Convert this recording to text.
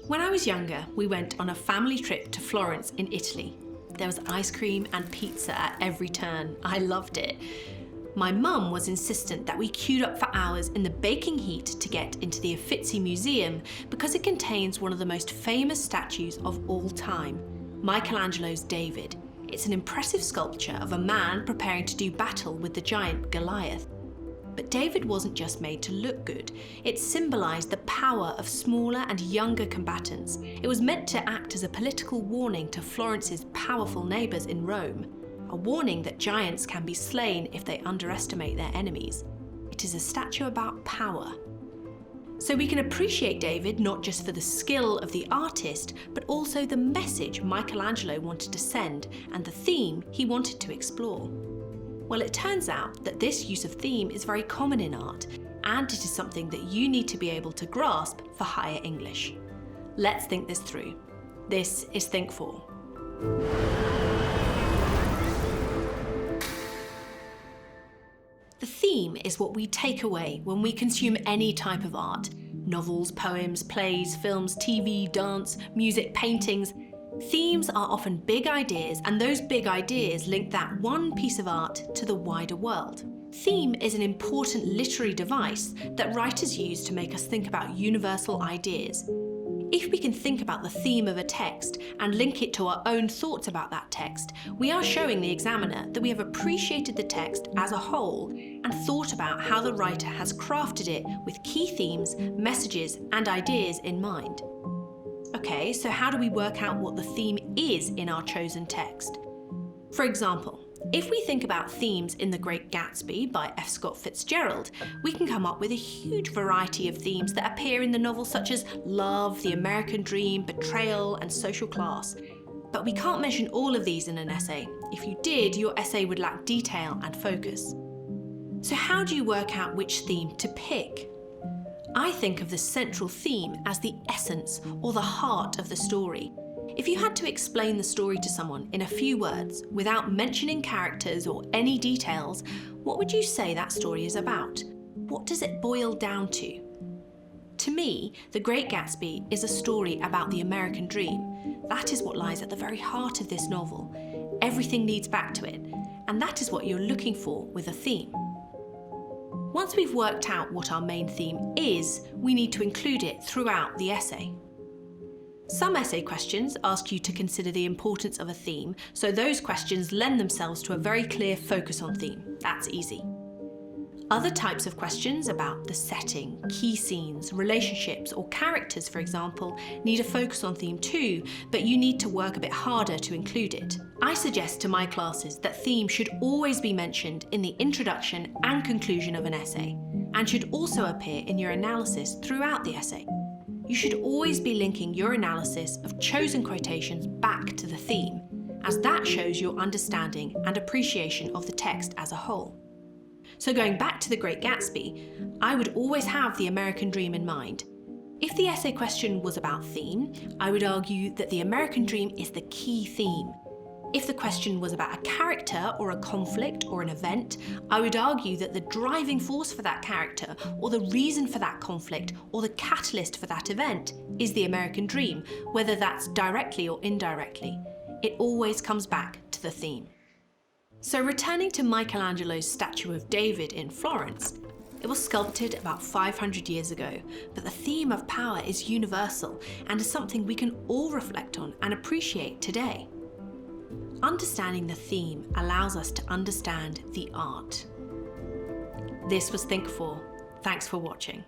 When I was younger, we went on a family trip to Florence in Italy. There was ice cream and pizza at every turn. I loved it. My mum was insistent that we queued up for hours in the baking heat to get into the Uffizi Museum because it contains one of the most famous statues of all time, Michelangelo's David. It's an impressive sculpture of a man preparing to do battle with the giant Goliath. But David wasn't just made to look good. It symbolised the power of smaller and younger combatants. It was meant to act as a political warning to Florence's powerful neighbours in Rome, a warning that giants can be slain if they underestimate their enemies. It is a statue about power. So we can appreciate David not just for the skill of the artist, but also the message Michelangelo wanted to send and the theme he wanted to explore. Well, it turns out that this use of theme is very common in art, and it is something that you need to be able to grasp for higher English. Let's think this through. This is Think 4. The theme is what we take away when we consume any type of art. Novels, poems, plays, films, TV, dance, music, paintings. Themes are often big ideas, and those big ideas link that one piece of art to the wider world. Theme is an important literary device that writers use to make us think about universal ideas. If we can think about the theme of a text and link it to our own thoughts about that text, we are showing the examiner that we have appreciated the text as a whole and thought about how the writer has crafted it with key themes, messages, and ideas in mind. Okay, so how do we work out what the theme is in our chosen text? For example, if we think about themes in The Great Gatsby by F. Scott Fitzgerald, we can come up with a huge variety of themes that appear in the novel, such as love, the American dream, betrayal, and social class. But we can't mention all of these in an essay. If you did, your essay would lack detail and focus. So how do you work out which theme to pick? I think of the central theme as the essence or the heart of the story. If you had to explain the story to someone in a few words, without mentioning characters or any details, what would you say that story is about? What does it boil down to? To me, The Great Gatsby is a story about the American dream. That is what lies at the very heart of this novel. Everything leads back to it, and that is what you're looking for with a theme. Once we've worked out what our main theme is, we need to include it throughout the essay. Some essay questions ask you to consider the importance of a theme, so those questions lend themselves to a very clear focus on theme. That's easy. Other types of questions about the setting, key scenes, relationships, or characters, for example, need a focus on theme too, but you need to work a bit harder to include it. I suggest to my classes that theme should always be mentioned in the introduction and conclusion of an essay, and should also appear in your analysis throughout the essay. You should always be linking your analysis of chosen quotations back to the theme, as that shows your understanding and appreciation of the text as a whole. So going back to The Great Gatsby, I would always have the American dream in mind. If the essay question was about theme, I would argue that the American dream is the key theme. If the question was about a character or a conflict or an event, I would argue that the driving force for that character or the reason for that conflict or the catalyst for that event is the American dream, whether that's directly or indirectly. It always comes back to the theme. So returning to Michelangelo's statue of David in Florence, it was sculpted about 500 years ago, but the theme of power is universal and is something we can all reflect on and appreciate today. Understanding the theme allows us to understand the art. This was Think 4. Thanks for watching.